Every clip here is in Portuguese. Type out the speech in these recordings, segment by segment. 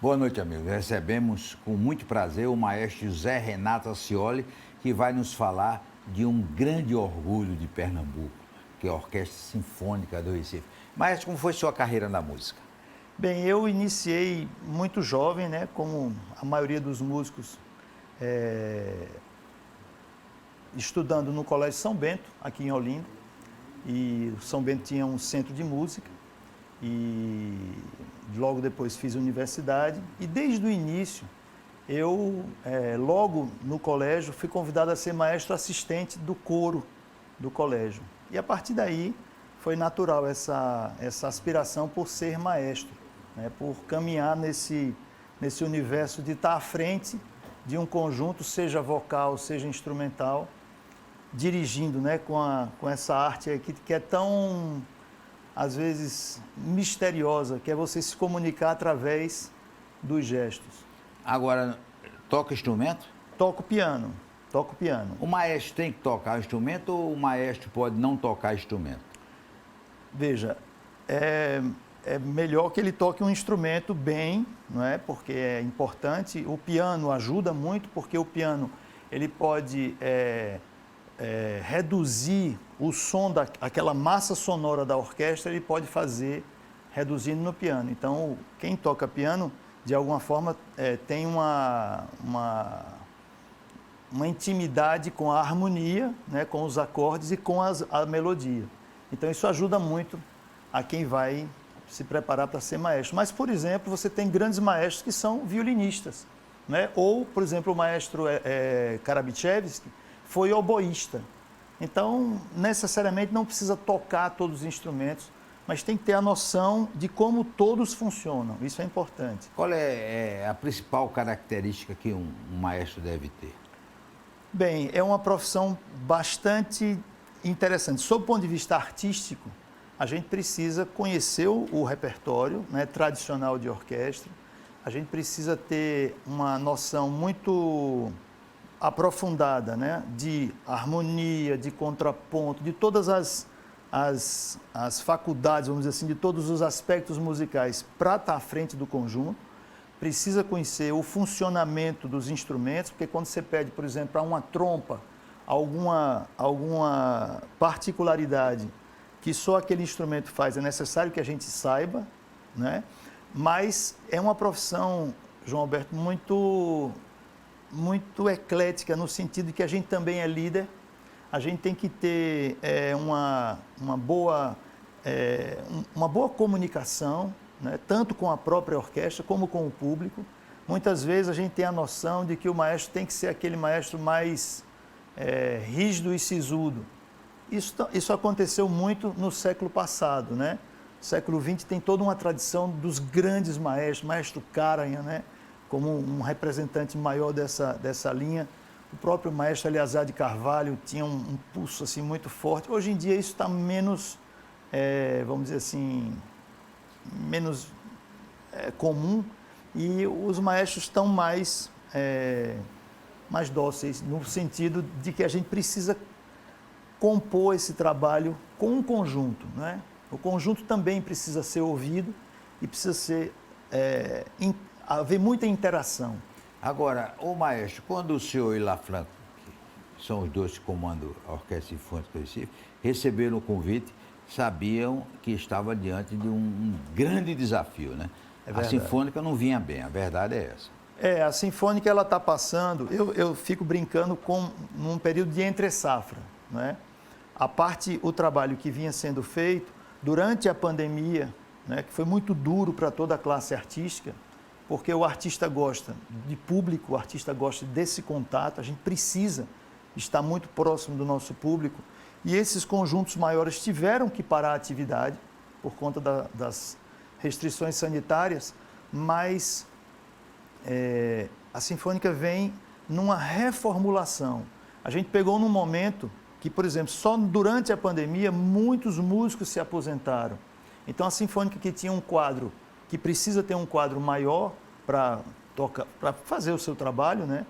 Boa noite, amigos. Recebemos com muito prazer o maestro Zé Renato Acioli, que vai nos falar de um grande orgulho de Pernambuco, que é a Orquestra Sinfônica do Recife. Maestro, como foi sua carreira na música? Bem, eu iniciei muito jovem, né, como a maioria dos músicos, estudando no Colégio São Bento, aqui em Olinda. E o São Bento tinha um centro de música e logo depois fiz universidade. E desde o início, eu, logo no colégio, fui convidado a ser maestro assistente do coro do colégio. E a partir daí foi natural essa aspiração por ser maestro, né, por caminhar nesse universo de estar à frente de um conjunto, seja vocal, seja instrumental, dirigindo, né, com essa arte aqui que é tão, às vezes, misteriosa, que é você se comunicar através dos gestos. Agora, toca instrumento? Toco piano. O maestro tem que tocar instrumento ou o maestro pode não tocar instrumento? Veja, é melhor que ele toque um instrumento bem, não é? Porque é importante. O piano ajuda muito, porque o piano ele pode reduzir o som daquela massa sonora da orquestra, ele pode fazer reduzindo no piano. Então, quem toca piano, de alguma forma, tem uma intimidade com a harmonia, né, com os acordes e com a melodia. Então, isso ajuda muito a quem vai se preparar para ser maestro. Mas, por exemplo, você tem grandes maestros que são violinistas, né? Ou, por exemplo, o maestro Karabichevsky foi oboísta. Então, necessariamente, não precisa tocar todos os instrumentos, mas tem que ter a noção de como todos funcionam. Isso é importante. Qual é a principal característica que um maestro deve ter? Bem, é uma profissão bastante interessante. Sob o ponto de vista artístico, a gente precisa conhecer o repertório, né, tradicional de orquestra. A gente precisa ter uma noção muito aprofundada, né, de harmonia, de contraponto, de todas as faculdades, vamos dizer assim, de todos os aspectos musicais para estar à frente do conjunto. Precisa conhecer o funcionamento dos instrumentos, porque quando você pede, por exemplo, para uma trompa, alguma particularidade que só aquele instrumento faz, é necessário que a gente saiba, né? Mas é uma profissão, João Alberto, muito eclética, no sentido de que a gente também é líder, a gente tem que ter uma boa comunicação, né, tanto com a própria orquestra como com o público. Muitas vezes a gente tem a noção de que o maestro tem que ser aquele maestro mais rígido e sisudo. Isso aconteceu muito no século passado, né? O século XX tem toda uma tradição dos grandes maestros, maestro Karajan, né, como um representante maior dessa linha. O próprio maestro Eleazar de Carvalho tinha um pulso assim, muito forte. Hoje em dia isso está menos, vamos dizer assim, menos comum, e os maestros estão mais dóceis, no sentido de que a gente precisa compor esse trabalho com um conjunto, né? O conjunto também precisa ser ouvido e precisa haver muita interação. Agora, o maestro, quando o senhor e Lafranco, que são os dois que comandam a Orquestra Sinfônica do Recife, receberam o convite, sabiam que estava diante de um grande desafio, né? A Sinfônica não vinha bem, a verdade é essa. A Sinfônica ela está passando, eu fico brincando num período de entre-safra, né? O trabalho que vinha sendo feito durante a pandemia, né, que foi muito duro para toda a classe artística, porque o artista gosta de público, o artista gosta desse contato, a gente precisa estar muito próximo do nosso público, e esses conjuntos maiores tiveram que parar a atividade por conta das restrições sanitárias, mas a Sinfônica vem numa reformulação. A gente pegou num momento que, por exemplo, só durante a pandemia, muitos músicos se aposentaram. Então, a Sinfônica, que tinha um quadro, que precisa ter um quadro maior para fazer o seu trabalho, né?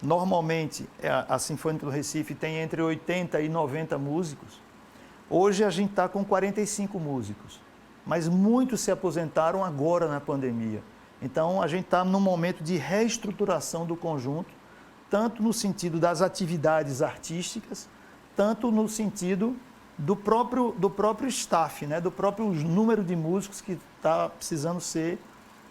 Normalmente, a Sinfônica do Recife tem entre 80 e 90 músicos. Hoje, a gente está com 45 músicos, mas muitos se aposentaram agora na pandemia. Então, a gente está num momento de reestruturação do conjunto, tanto no sentido das atividades artísticas, tanto no sentido do próprio staff, né? Do próprio número de músicos que está precisando ser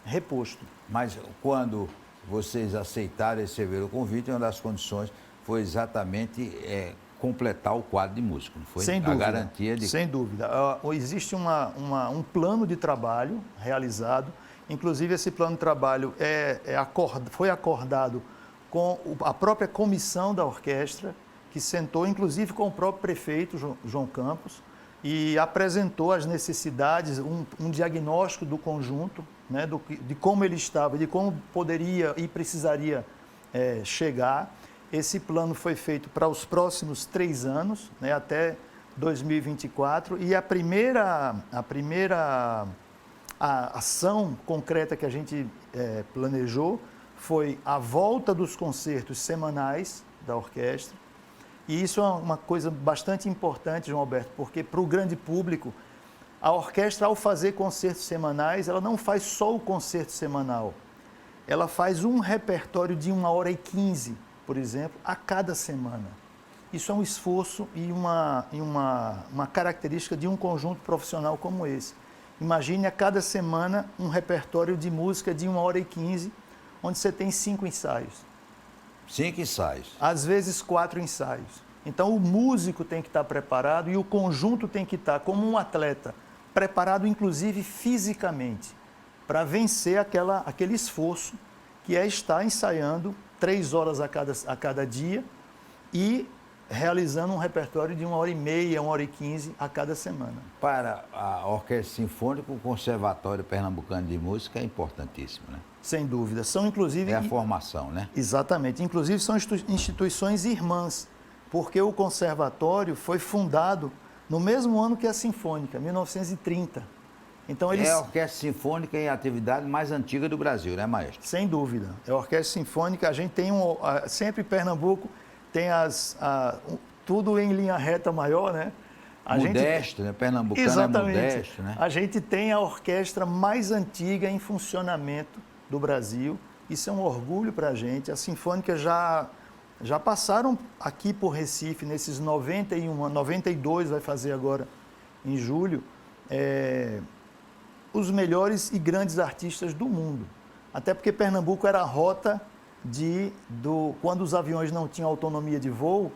reposto. Mas quando vocês aceitaram receber o convite, uma das condições foi exatamente completar o quadro de músico, não foi? Sem dúvida. A garantia de... Sem dúvida. Existe um plano de trabalho realizado, inclusive esse plano de trabalho foi acordado com a própria comissão da orquestra, que sentou inclusive com o próprio prefeito, João Campos, e apresentou as necessidades, um diagnóstico do conjunto, né, de como ele estava, de como poderia e precisaria chegar. Esse plano foi feito para os próximos 3 anos, né, até 2024, e a primeira ação concreta que a gente planejou foi a volta dos concertos semanais da orquestra. E isso é uma coisa bastante importante, João Alberto, porque para o grande público, a orquestra, ao fazer concertos semanais, ela não faz só o concerto semanal. Ela faz um repertório de 1h15, por exemplo, a cada semana. Isso é um esforço e uma característica de um conjunto profissional como esse. Imagine a cada semana um repertório de música de 1h15, onde você tem 5 ensaios. 5 ensaios. Às vezes 4 ensaios. Então o músico tem que estar preparado e o conjunto tem que estar como um atleta, preparado inclusive fisicamente, para vencer aquele esforço que é estar ensaiando 3 horas a cada dia e realizando um repertório de 1h30, 1h15 a cada semana. Para a Orquestra Sinfônica, o Conservatório Pernambucano de Música é importantíssimo, né? Sem dúvida. São inclusive... É a formação, né? Exatamente. Inclusive são instituições irmãs, porque o conservatório foi fundado no mesmo ano que a Sinfônica, 1930. Então, eles... É a Orquestra Sinfônica em atividade mais antiga do Brasil, né, maestro? Sem dúvida. É a Orquestra Sinfônica. A gente tem sempre Pernambuco tem tudo em linha reta maior, né? Modesto, né? Pernambucano. Exatamente. É modesto, né? A gente tem a orquestra mais antiga em funcionamento do Brasil. Isso é um orgulho para a gente. As sinfônicas já passaram aqui por Recife, nesses 91 anos, 92 vai fazer agora em julho, os melhores e grandes artistas do mundo. Até porque Pernambuco era a rota quando os aviões não tinham autonomia de voo,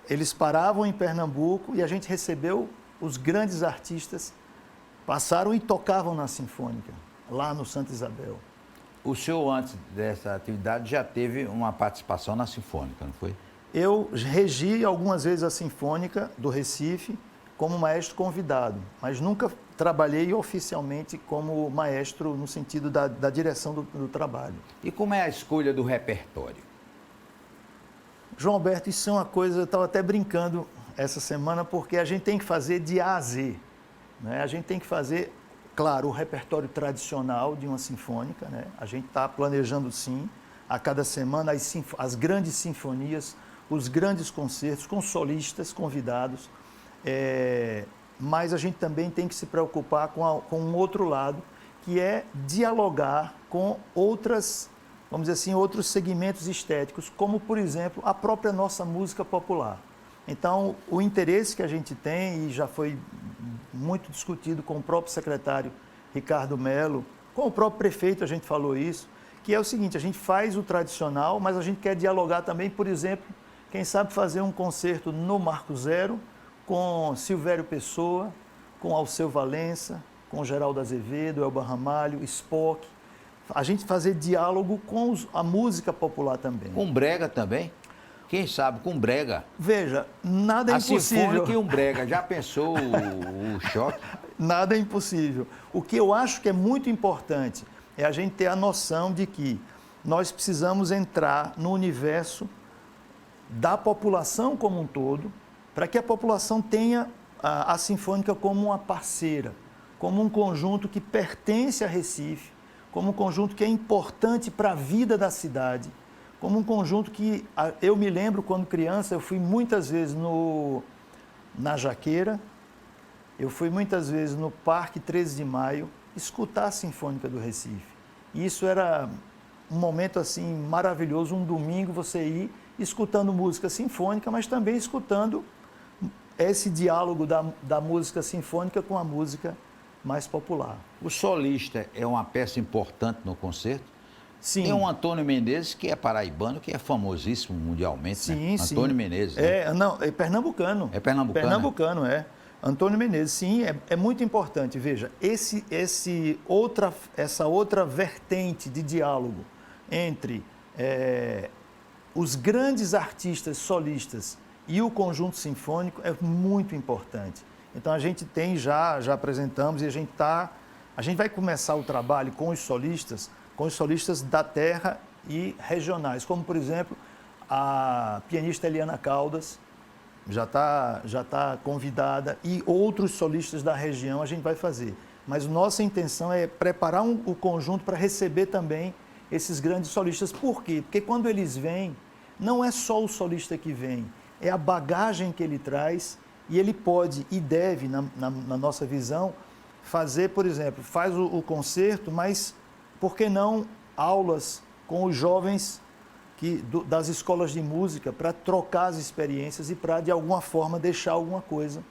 eles paravam em Pernambuco e a gente recebeu os grandes artistas, passaram e tocavam na Sinfônica, lá no Santa Isabel. O senhor, antes dessa atividade, já teve uma participação na Sinfônica, não foi? Eu regi algumas vezes a Sinfônica do Recife como maestro convidado, mas nunca trabalhei oficialmente como maestro no sentido da direção do trabalho. E como é a escolha do repertório? João Alberto, isso é uma coisa, eu estava até brincando essa semana, porque a gente tem que fazer de A a Z, né? A gente tem que fazer, claro, o repertório tradicional de uma sinfônica, né? A gente está planejando, sim, a cada semana as grandes sinfonias, os grandes concertos com solistas convidados, mas a gente também tem que se preocupar com um outro lado, que é dialogar com vamos dizer assim, outros segmentos estéticos, como, por exemplo, a própria nossa música popular. Então, o interesse que a gente tem, e já foi muito discutido com o próprio secretário Ricardo Melo, com o próprio prefeito a gente falou isso, que é o seguinte, a gente faz o tradicional, mas a gente quer dialogar também, por exemplo, quem sabe fazer um concerto no Marco Zero, com Silvério Pessoa, com Alceu Valença, com Geraldo Azevedo, Elba Ramalho, Spock. A gente fazer diálogo com a música popular também. Com brega também? Quem sabe com brega? Veja, nada é impossível. A sinfônica e um brega, já pensou o choque? Nada é impossível. O que eu acho que é muito importante é a gente ter a noção de que nós precisamos entrar no universo da população como um todo, para que a população tenha a Sinfônica como uma parceira, como um conjunto que pertence a Recife, como um conjunto que é importante para a vida da cidade, como um conjunto que, eu me lembro quando criança, eu fui muitas vezes na Jaqueira, eu fui muitas vezes no Parque 13 de Maio, escutar a Sinfônica do Recife. E isso era um momento assim maravilhoso, um domingo você ir escutando música sinfônica, mas também escutando esse diálogo da música sinfônica com a música mais popular. O solista é uma peça importante no concerto? Sim. Tem um Antônio Menezes, que é paraibano, que é famosíssimo mundialmente, sim, né? sim. Antônio Menezes. Né? Não, é pernambucano. É pernambucano? Pernambucano, é. Antônio Menezes, sim, é muito importante. Veja, essa outra vertente de diálogo entre os grandes artistas solistas e o conjunto sinfônico é muito importante. Então a gente tem já apresentamos e a gente vai começar o trabalho com os solistas da terra e regionais, como por exemplo a pianista Eliana Caldas já tá convidada e outros solistas da região a gente vai fazer. Mas nossa intenção é preparar o conjunto para receber também esses grandes solistas. Por quê? Porque quando eles vêm, não é só o solista que vem, é a bagagem que ele traz e ele pode e deve, na nossa visão, fazer, por exemplo, faz o concerto, mas por que não aulas com os jovens das escolas de música para trocar as experiências e para, de alguma forma, deixar alguma coisa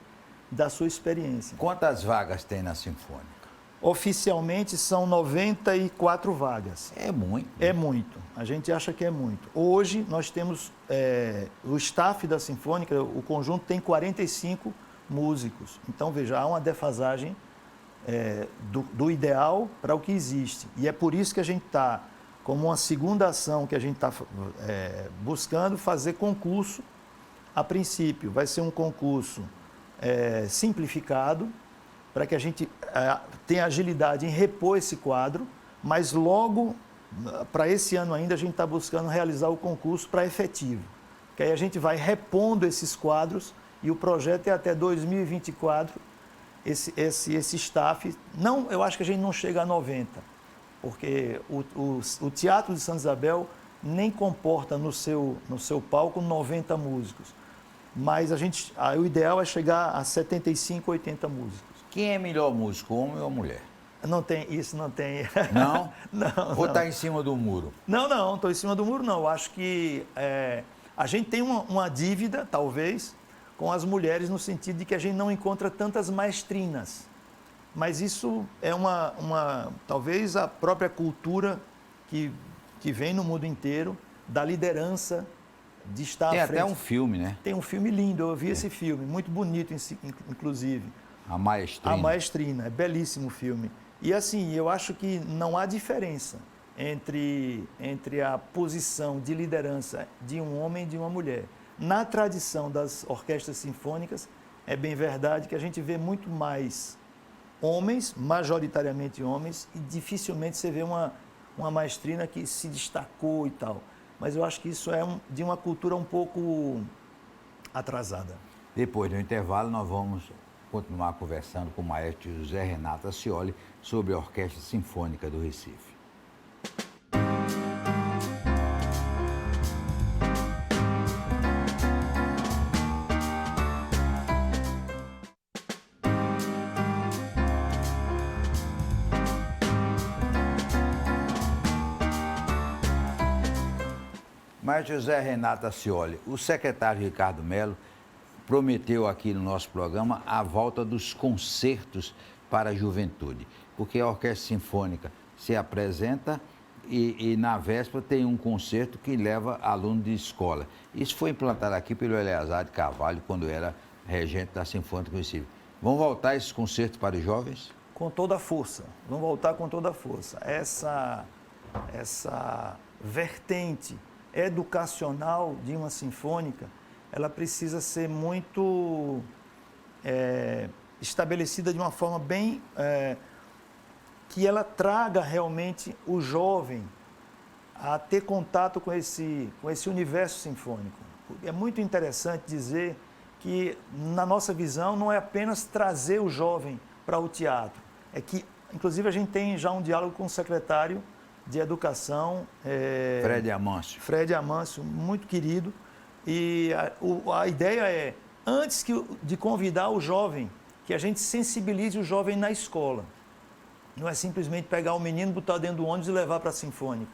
da sua experiência. Quantas vagas tem na Sinfônica? Oficialmente são 94 vagas. É muito. É muito. A gente acha que é muito. Hoje nós temos o staff da Sinfônica, o conjunto tem 45 músicos. Então, veja, há uma defasagem do ideal para o que existe. E é por isso que a gente está, como uma segunda ação que a gente está buscando, fazer concurso. A princípio, vai ser um concurso simplificado, para que a gente tenha agilidade em repor esse quadro, mas logo, para esse ano ainda, a gente está buscando realizar o concurso para efetivo. Que aí a gente vai repondo esses quadros e o projeto é até 2024, esse staff. Não, eu acho que a gente não chega a 90, porque o Teatro de Santa Isabel nem comporta no seu palco 90 músicos. Mas o ideal é chegar a 75, 80 músicos. Quem é melhor músico, homem ou mulher? Não tem, isso não tem. Não? Não. Ou está em cima do muro? Não, estou em cima do muro, não. Eu acho que a gente tem uma dívida, talvez, com as mulheres, no sentido de que a gente não encontra tantas maestrinas. Mas isso é talvez a própria cultura que vem no mundo inteiro, da liderança, de estar à frente. Tem até um filme, né? Tem um filme lindo, eu vi esse filme, muito bonito, inclusive. A Maestrina. A Maestrina, é belíssimo filme. E assim, eu acho que não há diferença entre a posição de liderança de um homem e de uma mulher. Na tradição das orquestras sinfônicas, é bem verdade que a gente vê muito mais homens, majoritariamente homens, e dificilmente você vê uma maestrina que se destacou e tal. Mas eu acho que isso é de uma cultura um pouco atrasada. Depois do intervalo, nós vamos continuar conversando com o maestro José Renato Acioli sobre a Orquestra Sinfônica do Recife. Maestro José Renato Acioli, o secretário Ricardo Melo prometeu aqui no nosso programa a volta dos concertos para a juventude, porque a Orquestra Sinfônica se apresenta e na véspera tem um concerto que leva alunos de escola. Isso foi implantado aqui pelo Eleazar de Carvalho, quando era regente da Sinfônica do Recife. Vão voltar esses concertos para os jovens? Com toda a força, vão voltar com toda a força. Essa vertente educacional de uma sinfônica, ela precisa ser muito estabelecida de uma forma bem que ela traga realmente o jovem a ter contato com esse universo sinfônico. É muito interessante dizer que, na nossa visão, não é apenas trazer o jovem para o teatro, é que, inclusive, a gente tem já um diálogo com o secretário de Educação, Fred Amâncio, muito querido, e a ideia é, antes de convidar o jovem, que a gente sensibilize o jovem na escola. não é simplesmente pegar o menino, botar dentro do ônibus e levar para a Sinfônica.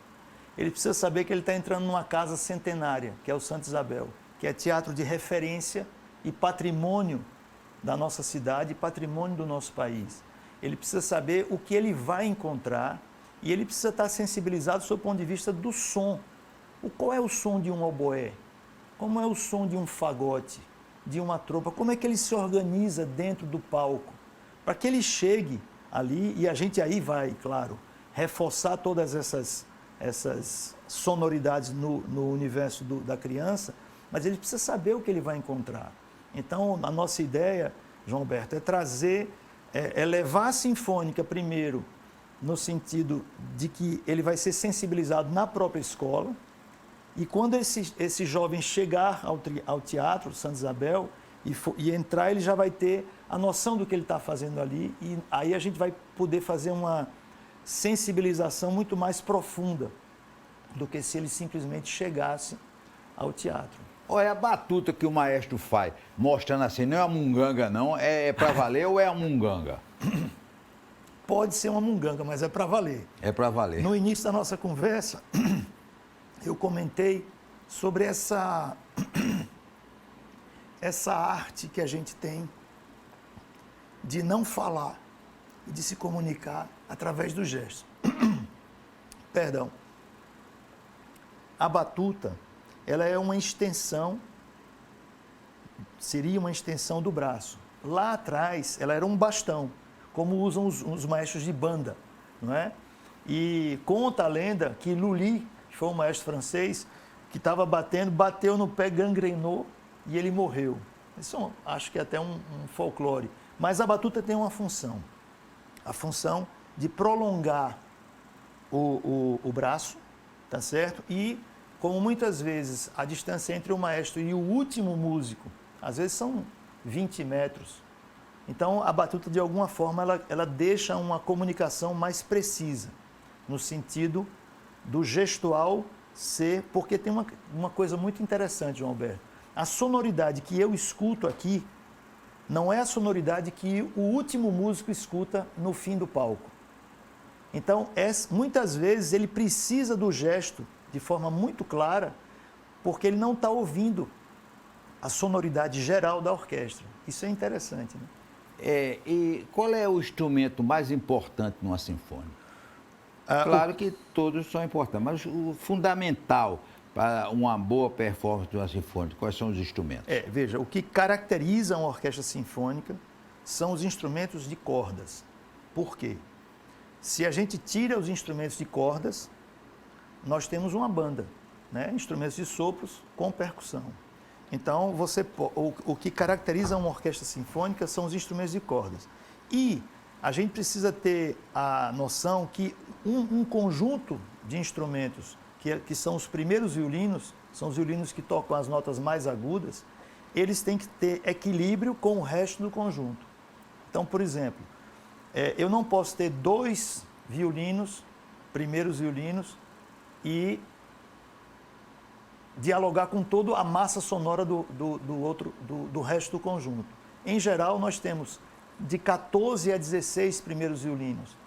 Ele precisa saber que ele está entrando numa casa centenária, que é o Santa Isabel, que é teatro de referência e patrimônio da nossa cidade, patrimônio do nosso país. Ele precisa saber o que ele vai encontrar e ele precisa estar sensibilizado do seu ponto de vista do som. Qual é o som de um oboé? Como é o som de um fagote, de uma tropa? Como é que ele se organiza dentro do palco? Para que ele chegue ali, e a gente aí vai, claro, reforçar todas essas sonoridades no universo da criança, mas ele precisa saber o que ele vai encontrar. Então, a nossa ideia, João Alberto, é trazer, levar a Sinfônica primeiro, no sentido de que ele vai ser sensibilizado na própria escola, e quando esse jovem chegar ao teatro Santa Isabel e entrar, ele já vai ter a noção do que ele está fazendo ali, e aí a gente vai poder fazer uma sensibilização muito mais profunda do que se ele simplesmente chegasse ao teatro. Olha, a batuta que o maestro faz, mostrando assim, não é uma munganga não, é para valer ou é uma munganga? Pode ser uma munganga, mas é para valer. É para valer. No início da nossa conversa, eu comentei sobre essa arte que a gente tem de não falar e de se comunicar através do gesto. Perdão. A batuta, ela é uma extensão, seria uma extensão do braço. Lá atrás, ela era um bastão, como usam os maestros de banda, não é? E conta a lenda que Lully, que foi um maestro francês, que estava bateu no pé, gangrenou e ele morreu. Isso acho que é até um folclore. Mas a batuta tem uma função, a função de prolongar o braço, tá certo? E, como muitas vezes a distância entre o maestro e o último músico, às vezes são 20 metros, então a batuta de alguma forma ela deixa uma comunicação mais precisa, no sentido do gestual ser, porque tem uma coisa muito interessante, João Alberto, a sonoridade que eu escuto aqui não é a sonoridade que o último músico escuta no fim do palco. Então, muitas vezes ele precisa do gesto de forma muito clara, porque ele não está ouvindo a sonoridade geral da orquestra. Isso é interessante, né? E qual é o instrumento mais importante numa sinfônica? Claro que todos são importantes, mas o fundamental para uma boa performance de uma sinfônica, quais são os instrumentos? Veja, o que caracteriza uma orquestra sinfônica são os instrumentos de cordas. Por quê? Se a gente tira os instrumentos de cordas, nós temos uma banda, né? Instrumentos de sopros com percussão. Então, o que caracteriza uma orquestra sinfônica são os instrumentos de cordas. E a gente precisa ter a noção que um conjunto de instrumentos, que são os primeiros violinos, são os violinos que tocam as notas mais agudas, eles têm que ter equilíbrio com o resto do conjunto. Então, por exemplo, eu não posso ter 2 violinos, primeiros violinos, e dialogar com toda a massa sonora do resto do conjunto. Em geral, nós temos de 14 a 16 primeiros violinos,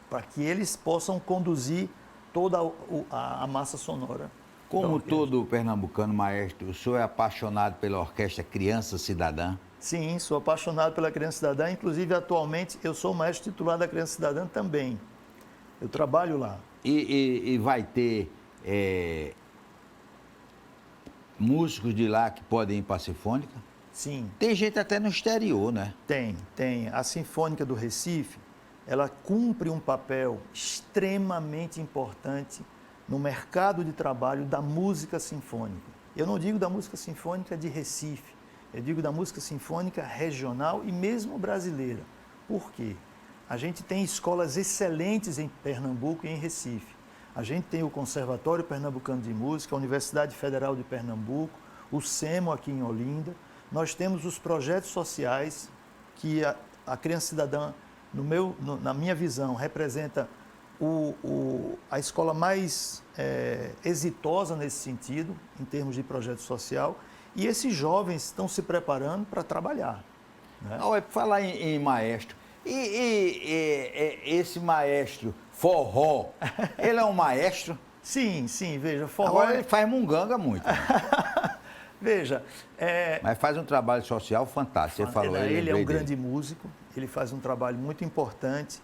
para que eles possam conduzir toda a massa sonora. Como todo pernambucano, maestro, o senhor é apaixonado pela Orquestra Criança Cidadã? Sim, sou apaixonado pela Criança Cidadã. Inclusive, atualmente, eu sou maestro titular da Criança Cidadã também. Eu trabalho lá. E vai ter músicos de lá que podem ir para a Sinfônica? Sim. Tem gente até no exterior, né? Tem. A Sinfônica do Recife, ela cumpre um papel extremamente importante no mercado de trabalho da música sinfônica. Eu não digo da música sinfônica de Recife, eu digo da música sinfônica regional e mesmo brasileira. Por quê? A gente tem escolas excelentes em Pernambuco e em Recife. A gente tem o Conservatório Pernambucano de Música, a Universidade Federal de Pernambuco, o SEMO aqui em Olinda. Nós temos os projetos sociais que a Criança Cidadã, na minha visão, representa a escola mais exitosa nesse sentido, em termos de projeto social, e esses jovens estão se preparando para trabalhar. Né? Falar em maestro, Esse maestro forró, ele é um maestro? Sim, veja, forró... Agora ele faz munganga muito. Né? Veja... Mas faz um trabalho social fantástico, você falou. Ele é um grande músico, ele faz um trabalho muito importante.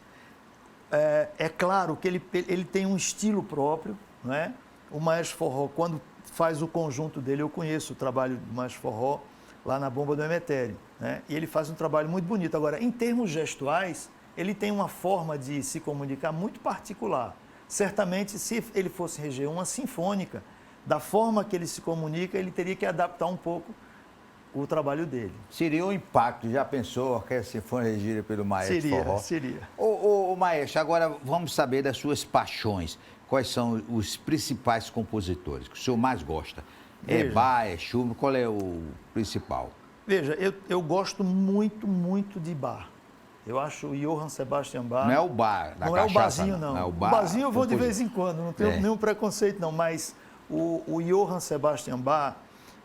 É claro que ele tem um estilo próprio, não é? O Maestro Forró, quando faz o conjunto dele, eu conheço o trabalho do Maestro Forró lá na Bomba do Emetério, né? E ele faz um trabalho muito bonito. Agora, em termos gestuais, ele tem uma forma de se comunicar muito particular. Certamente, se ele fosse reger uma sinfônica, da forma que ele se comunica, ele teria que adaptar um pouco o trabalho dele. Seria um impacto, já pensou, a orquestra sinfônica regida pelo Maestro Forró? Seria. Ô, Maestro, agora vamos saber das suas paixões. Quais são os principais compositores que o senhor mais gosta? É Bach, é Schumann, qual é o principal? Veja, eu gosto muito de Bach. Eu acho o Johann Sebastian Bach... Não é o Bach da não cachaça, é o Barzinho, não. É o O Barzinho eu vou de compositor. vez em quando, não tenho nenhum preconceito, não. Mas o Johann Sebastian Bach,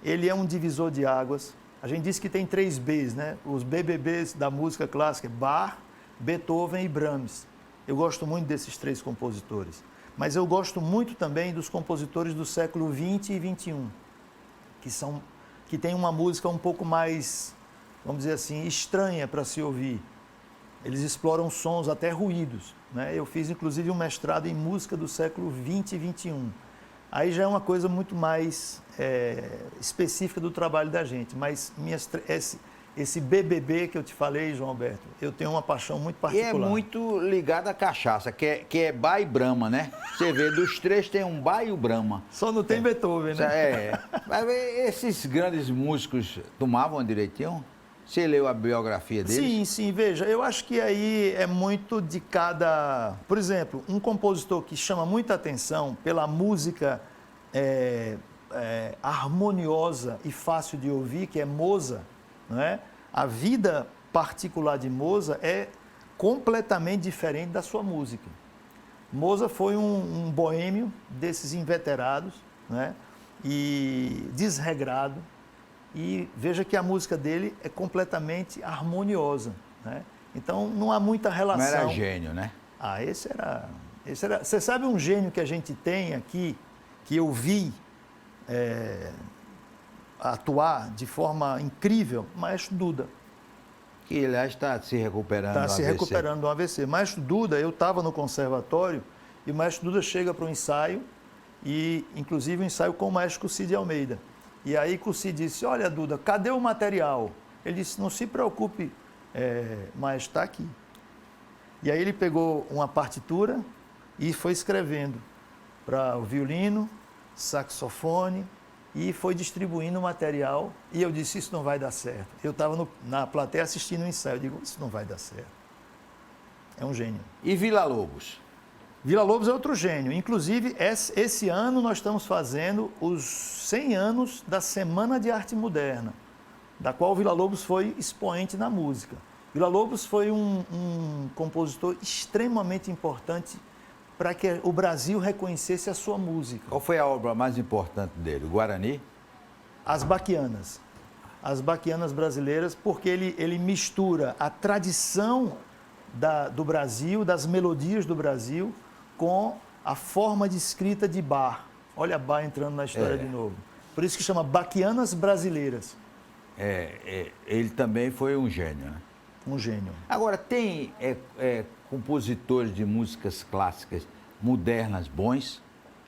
ele é um divisor de águas. A gente diz que tem 3 Bs, né? Os BBBs da música clássica, Bach, Beethoven e Brahms. Eu gosto muito desses 3 compositores. Mas eu gosto muito também dos compositores do século XX e XXI, que tem uma música um pouco mais, vamos dizer assim, estranha para se ouvir. Eles exploram sons, até ruídos, né? Eu fiz, inclusive, um mestrado em música do século XX e XXI. Aí já é uma coisa muito mais específica do trabalho da gente. Mas esse BBB que eu te falei, João Alberto, eu tenho uma paixão muito particular. E é muito ligado à cachaça, que é Bach e Brahma, né? Você vê, dos 3 tem um Bach e o Brahma. Só não tem Beethoven, né? Mas esses grandes músicos tomavam direitinho? Você leu a biografia deles? Sim, veja, eu acho que aí é muito de cada... Por exemplo, um compositor que chama muita atenção pela música harmoniosa e fácil de ouvir, que é Mozart, não é? A vida particular de Mozart é completamente diferente da sua música. Mozart foi um boêmio desses inveterados, né? E desregrado. E veja que a música dele é completamente harmoniosa, né? Então não há muita relação. Não era gênio, né? Esse era... Você sabe um gênio que a gente tem aqui, que eu vi atuar de forma incrível? Maestro Duda. Que, aliás, está se recuperando do AVC. Está se recuperando do AVC. Maestro Duda, eu estava no conservatório e o Maestro Duda chega para o ensaio, e inclusive um ensaio com o Maestro Cucide Almeida. E aí Cucide disse: olha, Duda, cadê o material? Ele disse: não se preocupe, Maestro, está aqui. E aí ele pegou uma partitura e foi escrevendo para o violino, saxofone, e foi distribuindo o material. E eu disse: isso não vai dar certo. Eu estava na plateia assistindo o ensaio. Eu digo: isso não vai dar certo. É um gênio. E Villa-Lobos? Villa-Lobos é outro gênio. Inclusive, esse ano nós estamos fazendo os 100 anos da Semana de Arte Moderna, da qual o Villa-Lobos foi expoente na música. Villa-Lobos foi um compositor extremamente importante para que o Brasil reconhecesse a sua música. Qual foi a obra mais importante dele? O Guarani? As Baquianas. As Baquianas brasileiras, porque ele mistura a tradição do Brasil, das melodias do Brasil, com a forma de escrita de Bach. Olha Bach entrando na história de novo. Por isso que chama Baquianas Brasileiras. Ele também foi um gênio, né? Um gênio. Agora, tem compositores de músicas clássicas modernas bons?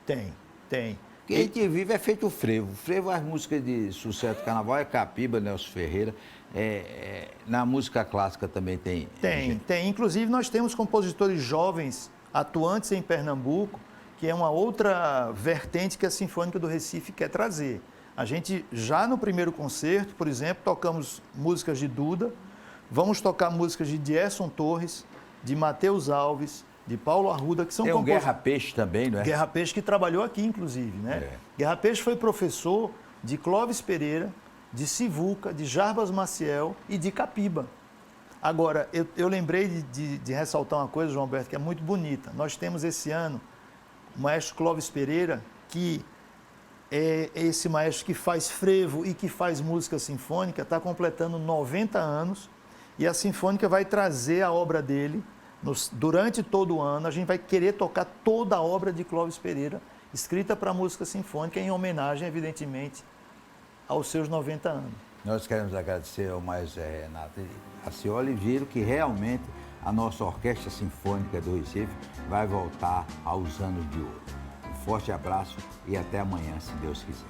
Tem. Quem a gente vive é feito o frevo. O frevo, as músicas de sucesso do carnaval é Capiba, Nelson Ferreira. Na música clássica também tem. Tem. Inclusive, nós temos compositores jovens atuantes em Pernambuco, que é uma outra vertente que a Sinfônica do Recife quer trazer. A gente, já no primeiro concerto, por exemplo, tocamos músicas de Duda, vamos tocar músicas de Dierson Torres, de Matheus Alves, de Paulo Arruda, que são compositores. Tem o Guerra Peixe também, não é? Guerra Peixe, que trabalhou aqui, inclusive, né? Guerra Peixe foi professor de Clóvis Pereira, de Sivuca, de Jarbas Maciel e de Capiba. Agora, eu lembrei de ressaltar uma coisa, João Alberto, que é muito bonita. Nós temos esse ano o maestro Clóvis Pereira, que é esse maestro que faz frevo e que faz música sinfônica, está completando 90 anos, E a Sinfônica vai trazer a obra dele. Durante todo o ano, a gente vai querer tocar toda a obra de Clóvis Pereira, escrita para música sinfônica, em homenagem, evidentemente, aos seus 90 anos. Nós queremos agradecer ao Maestro Renato Acioli e viram que realmente a nossa Orquestra Sinfônica do Recife vai voltar aos anos de ouro. Um forte abraço e até amanhã, se Deus quiser.